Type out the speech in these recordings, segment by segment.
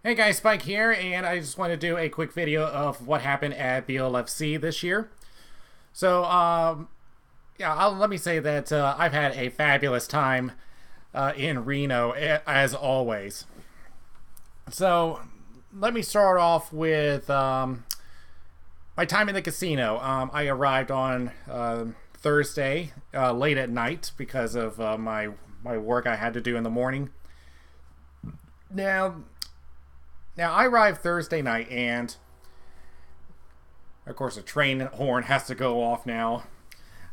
Hey guys, Spike here, and I just want to do a quick video of what happened at BLFC this year. So, yeah, let me say that I've had a fabulous time in Reno, as always. So, let me start off with my time in the casino. I arrived on Thursday late at night because of my work I had to do in the morning. Now, Now, I arrived Thursday night, and of course, a train horn has to go off now.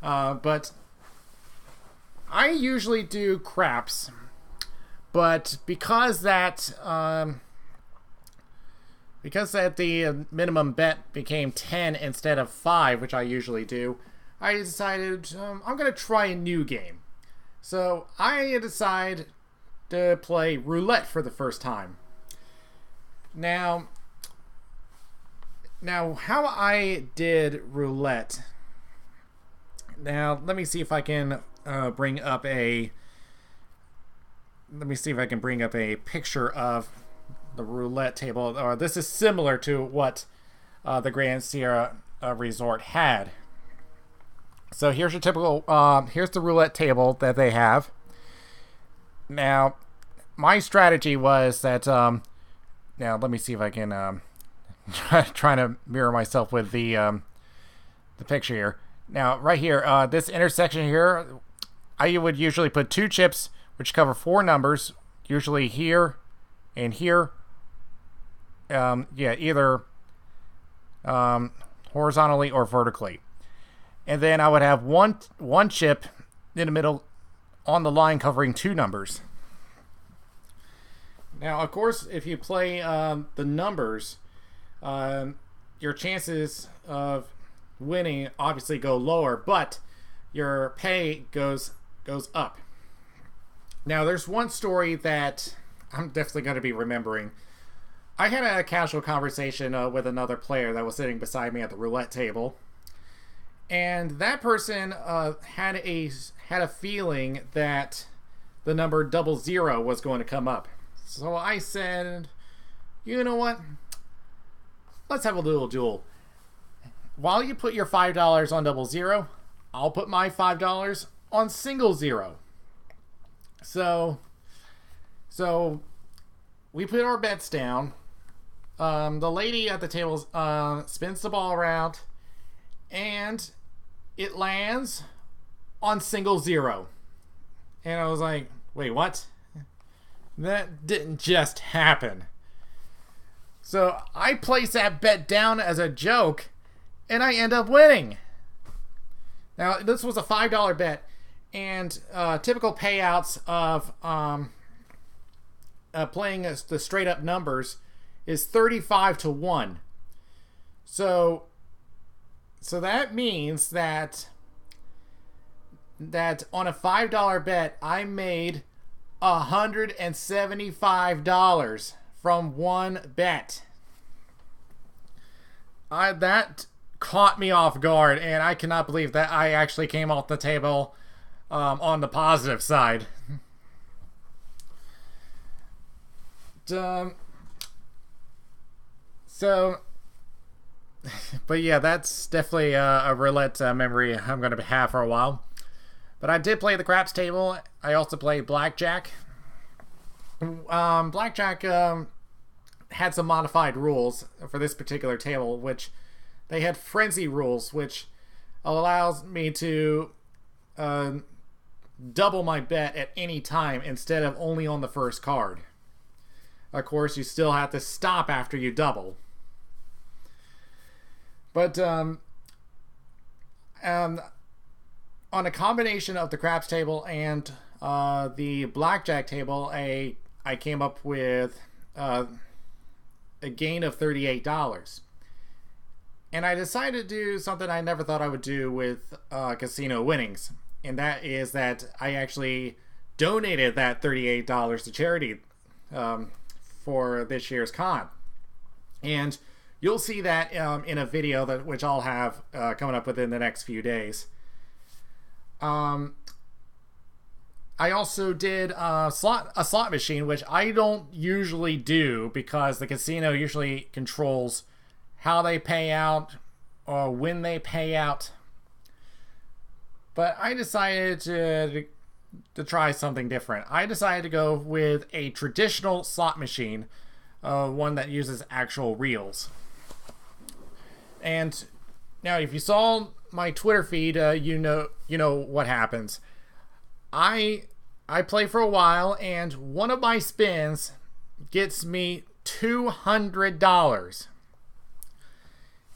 But I usually do craps, but because that the minimum bet became 10 instead of 5, which I usually do, I decided I'm gonna try a new game. So I decided to play Roulette for the first time. Now, how I did Roulette. Now, let me see if I can bring up a. Let me see if I can bring up a picture of the Roulette table. This is similar to what the Grand Sierra Resort had. So here's your typical. Here's the Roulette table that they have. Now, my strategy was that. Now, let me see if I can trying to mirror myself with the picture here. Now, right here, this intersection here, I would usually put 2 chips, which cover 4 numbers, usually here and here. Yeah, either horizontally or vertically. And then I would have one chip in the middle on the line covering 2 numbers. Now, of course, if you play the numbers, your chances of winning obviously go lower, but your pay goes up. Now, there's one story that I'm definitely going to be remembering. I had a casual conversation with another player that was sitting beside me at the roulette table, and that person had a feeling that the number 00 was going to come up. So I said, you know what? Let's have a little duel. While you put your $5 on 00, I'll put my $5 on single 0. So we put our bets down. The lady at the table spins the ball around, and it lands on single 0. And I was like, wait, what? That didn't just happen. So I place that bet down as a joke, and I end up winning. Now, this was a $5 bet, and typical payouts of playing the straight up numbers is 35 to 1. So that means that on a $5 bet, I made $175 from one bet. That caught me off guard, and I cannot believe that I actually came off the table on the positive side. But yeah, that's definitely a roulette memory I'm going to have for a while. But I did play the craps table. I also played blackjack. Blackjack had some modified rules for this particular table, which they had frenzy rules, which allows me to double my bet at any time instead of only on the first card. Of course, you still have to stop after you double. But on a combination of the craps table and the blackjack table, I came up with a gain of $38. And I decided to do something I never thought I would do with casino winnings. And that is that I actually donated that $38 to charity for this year's con. And you'll see that in a video which I'll have coming up within the next few days. I I also did a slot machine, which I don't usually do because the casino usually controls how they pay out or when they pay out. But I decided to try something different. I decided to go with a traditional slot machine, one that uses actual reels. And now, if you saw my Twitter feed, you know what happens. I play for a while, and one of my spins gets me $200.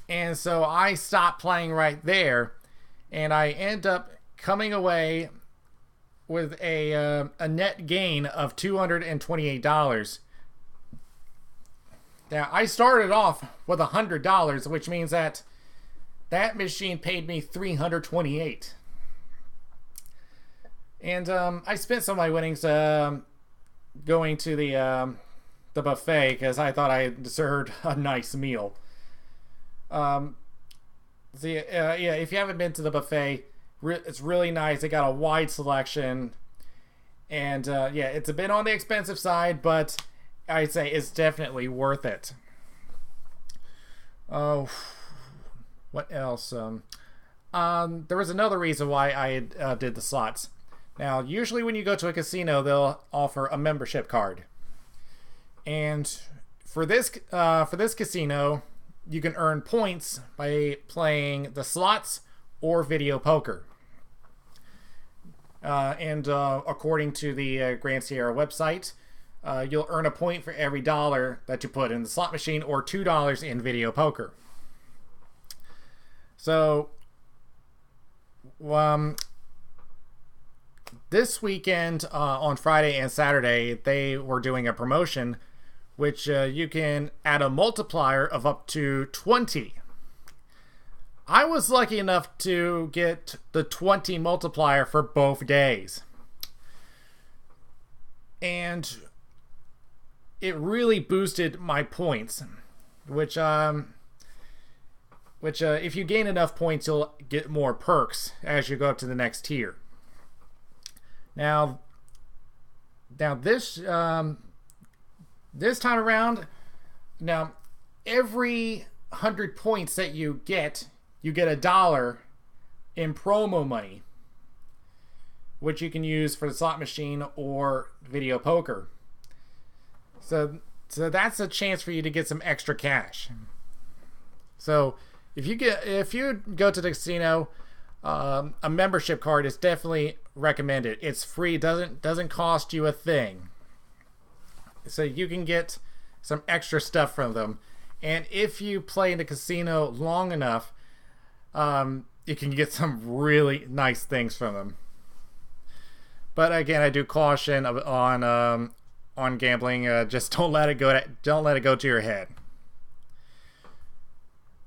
And so I stopped playing right there, and I end up coming away with a net gain of $228. Now, I started off with $100, which means that machine paid me $328. And I spent some of my winnings going to the buffet because I thought I deserved a nice meal. Yeah, if you haven't been to the buffet, it's really nice. They got a wide selection, and yeah, it's a bit on the expensive side, but I'd say it's definitely worth it. Oh, what else? There was another reason why I did the slots. Now, usually when you go to a casino, they'll offer a membership card, and for this casino, you can earn points by playing the slots or video poker. And according to the Grand Sierra website, you'll earn a point for every $1 that you put in the slot machine or $2 in video poker. So, this weekend on Friday and Saturday, they were doing a promotion which you can add a multiplier of up to 20. I was lucky enough to get the 20 multiplier for both days. And it really boosted my points, which if you gain enough points, you'll get more perks as you go up to the next tier. Now this time around, now every 100 points that you get $1 in promo money, which you can use for the slot machine or video poker. So that's a chance for you to get some extra cash. So if you go to the casino, a membership card is definitely recommended. It's free, doesn't cost you a thing. So you can get some extra stuff from them. And if you play in the casino long enough, you can get some really nice things from them. But again, I do caution on gambling. Just don't let it go to your head.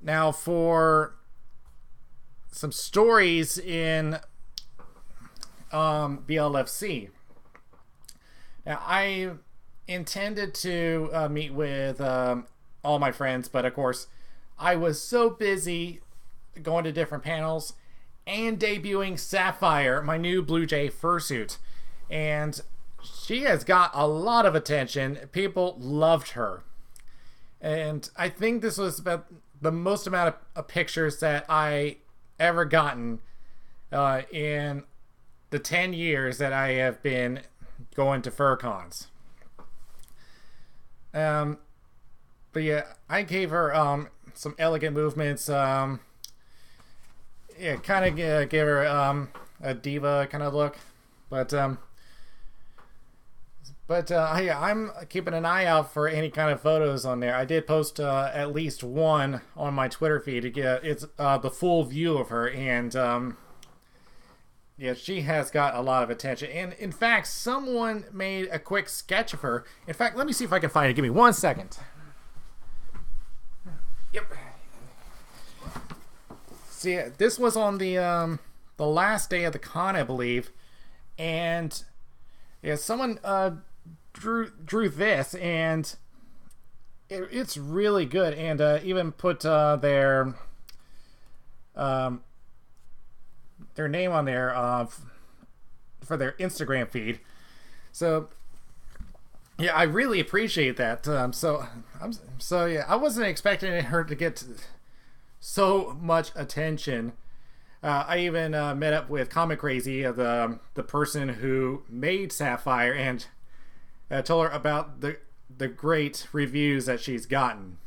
Now, for some stories in BLFC. Now, I intended to meet with all my friends, but of course, I was so busy going to different panels and debuting Sapphire, my new Blue Jay fursuit, and she has got a lot of attention. People loved her, and I think this was about the most amount of pictures that I ever gotten in the 10 years that I have been going to fur cons. But yeah, I gave her some elegant movements. Yeah, kind of gave her a diva kind of look, but yeah, I'm keeping an eye out for any kind of photos on there. I did post at least one on my Twitter feed to get the full view of her, and yeah, she has got a lot of attention. And in fact, someone made a quick sketch of her. In fact, let me see if I can find it. Give me 1 second. Yep. See, this was on the last day of the con, I believe, and yeah, someone drew this, and it's really good, and even put their name on there Instagram feed. So yeah, I really appreciate that. So yeah, I wasn't expecting her to get so much attention. I even met up with Comic Crazy, the person who made Sapphire, and told her about the great reviews that she's gotten.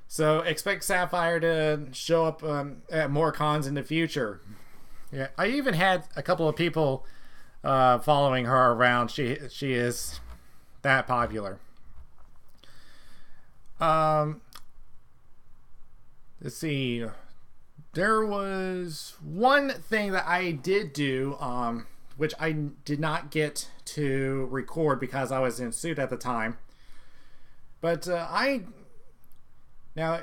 So expect Sapphire to show up at more cons in the future. Yeah, I even had a couple of people following her around. She is that popular. Let's see. There was one thing that I did do, which I did not get to record because I was in suit at the time. But now,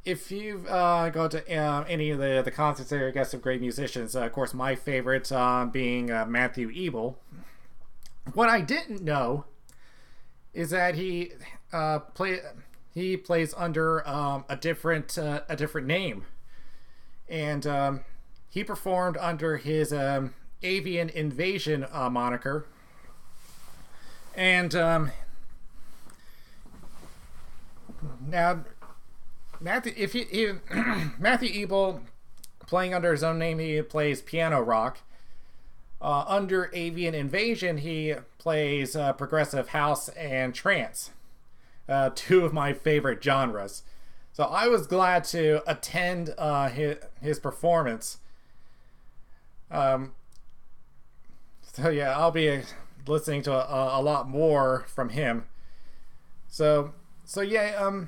if you've gone to any of the concerts there, I guess, of great musicians, of course, my favorite being Matthew Ebel. What I didn't know is that he plays under a different name, and he performed under his Avian Invasion moniker, and now Matthew Ebel, playing under his own name, he plays piano rock. Under Avian Invasion, he plays progressive house and trance, two of my favorite genres. So I was glad to attend his performance. So yeah, I'll be listening to a lot more from him. So yeah,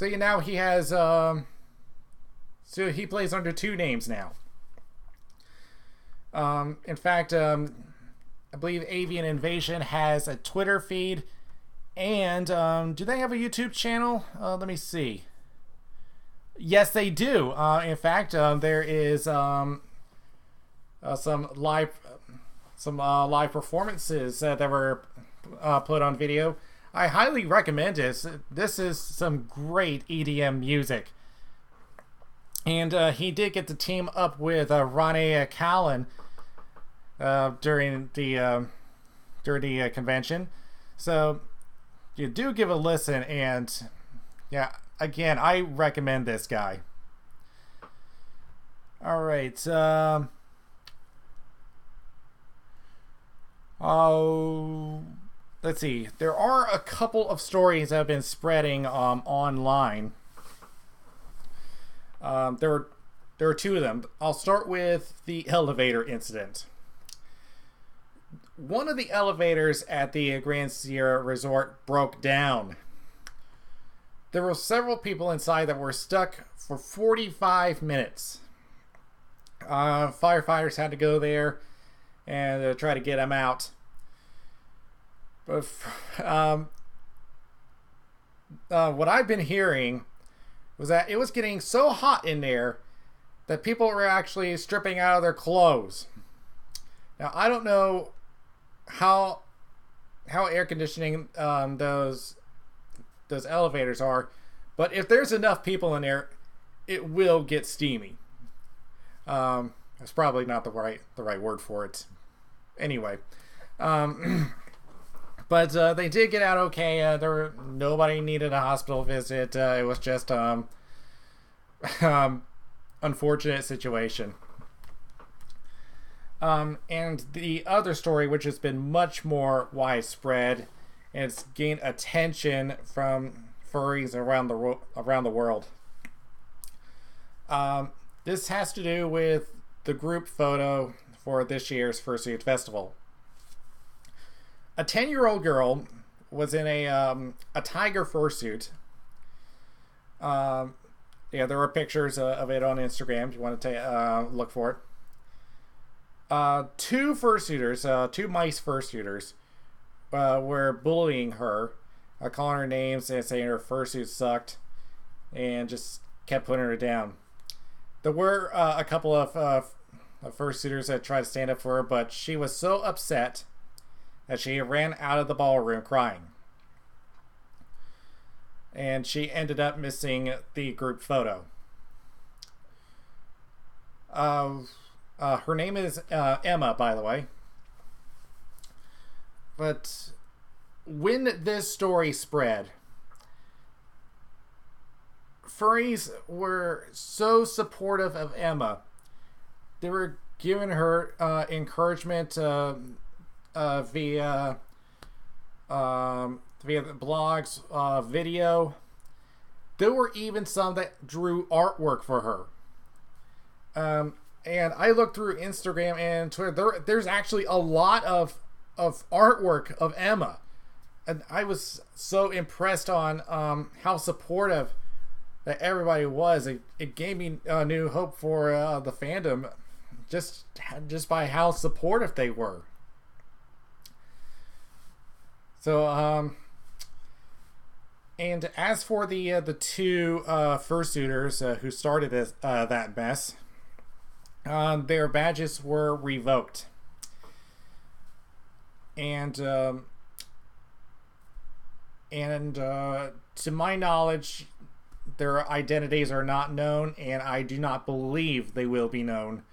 now he has so he plays under two names now. In fact, I believe Avian Invasion has a Twitter feed, and do they have a YouTube channel? Let me see. Yes, they do. In fact, there is some live performances that were put on video. I highly recommend this. This is some great EDM music. And he did get to team up with Ronnie Callan during the convention. So you do give a listen, and yeah, again, I recommend this guy. All right. Let's see. There are a couple of stories that have been spreading online. There are two of them. I'll start with the elevator incident. One of the elevators at the Grand Sierra Resort broke down. There were several people inside that were stuck for 45 minutes. Firefighters had to go there and try to get them out. But what I've been hearing was that it was getting so hot in there that people were actually stripping out of their clothes. Now, I don't know how air conditioning those elevators are, but if there's enough people in there, it will get steamy. That's probably not the right word for it. Anyway, but they did get out okay. Nobody needed a hospital visit. It was just unfortunate situation. And the other story, which has been much more widespread, and it's gained attention from furries around the world. This has to do with the group photo for this year's Fursuit Festival. A 10-year-old girl was in a tiger fursuit. Yeah, there were pictures of it on Instagram if you want to look for it. Two fursuiters, two mice fursuiters, were bullying her, calling her names and saying her fursuit sucked, and just kept putting her down. There were a couple of fursuiters that tried to stand up for her, but she was so upset that she ran out of the ballroom crying. And she ended up missing the group photo. Her name is Emma, by the way. But when this story spread, furries were so supportive of Emma. They were giving her encouragement via the blogs, video. There were even some that drew artwork for her. And I looked through Instagram and Twitter. There's actually a lot of artwork of Emma. And I was so impressed on how supportive that everybody was. It gave me new hope for the fandom, just by how supportive they were. So and as for the two fursuiters who started that mess, their badges were revoked, and to my knowledge, their identities are not known, and I do not believe they will be known.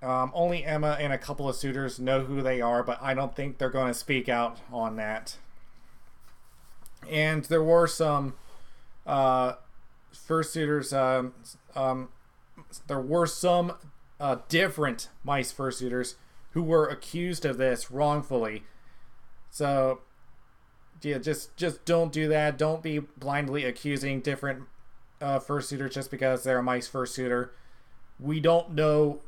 Only Emma and a couple of suitors know who they are, but I don't think they're going to speak out on that. And there were some fursuiters. There were some different mice fursuiters who were accused of this wrongfully. So yeah, just don't do that. Don't be blindly accusing different fursuiters just because they're a mice fursuiter. We don't know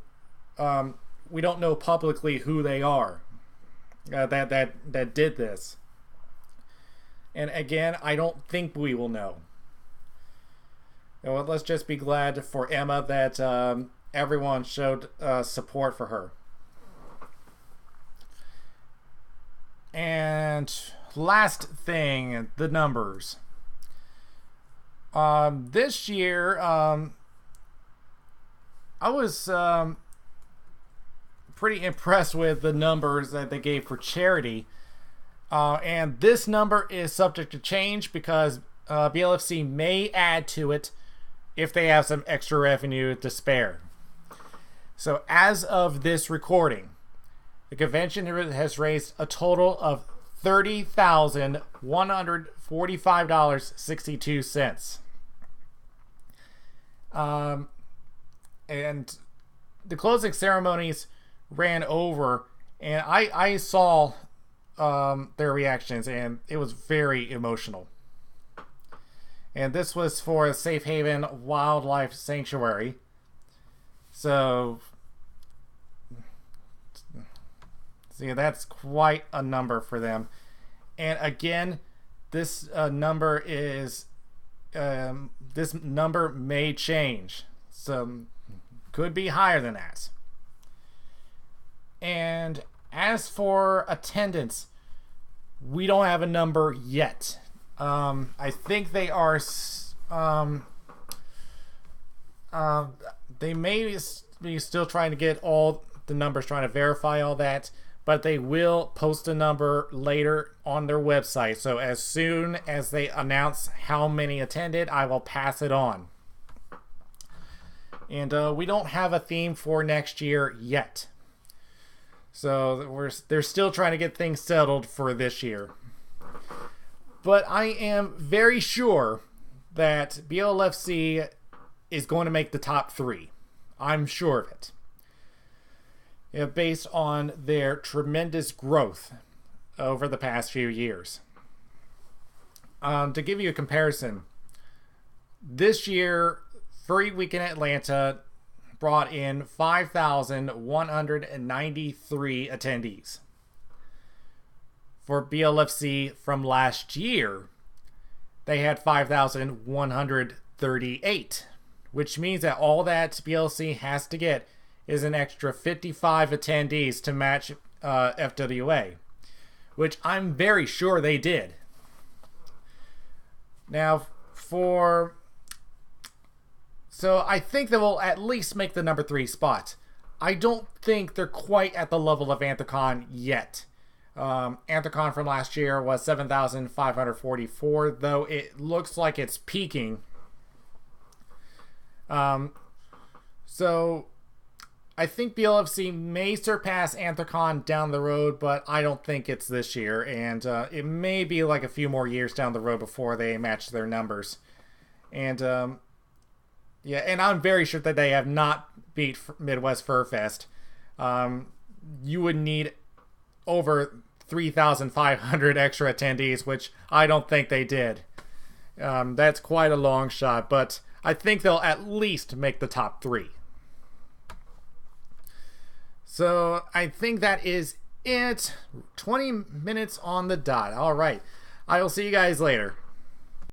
publicly who they are that did this. And again, I don't think we will know. Well, let's just be glad for Emma that everyone showed support for her. And last thing, the numbers. This year, I was pretty impressed with the numbers that they gave for charity. And this number is subject to change because BLFC may add to it if they have some extra revenue to spare. So as of this recording, the convention has raised a total of $30,145.62. And the closing ceremonies ran over, and I saw their reactions, and it was very emotional. And this was for a Safe Haven Wildlife Sanctuary. So, see, that's quite a number for them. And again, this number is this number may change. So, could be higher than that. And as for attendance, we don't have a number yet. I think they are. They may be still trying to get all the numbers, trying to verify all that, but they will post a number later on their website. So as soon as they announce how many attended, I will pass it on. And we don't have a theme for next year yet. So they're still trying to get things settled for this year. But I am very sure that BLFC is going to make the top 3. I'm sure of it. Based on their tremendous growth over the past few years. To give you a comparison, this year, Furry Week in Atlanta brought in 5,193 attendees. For BLFC from last year, they had 5,138, which means that all that BLFC has to get is an extra 55 attendees to match FWA, which I'm very sure they did. Now, so I think they will at least make the number 3 spot. I don't think they're quite at the level of Anthocon yet. Anthocon from last year was 7,544, though it looks like it's peaking. So I think BLFC may surpass Anthrocon down the road, but I don't think it's this year, and it may be like a few more years down the road before they match their numbers. And yeah, and I'm very sure that they have not beat Midwest Fur Fest. You would need over 3,500 extra attendees, which I don't think they did. That's quite a long shot, but I think they'll at least make the top 3. So I think that is it. 20 minutes on the dot. All right. I will see you guys later.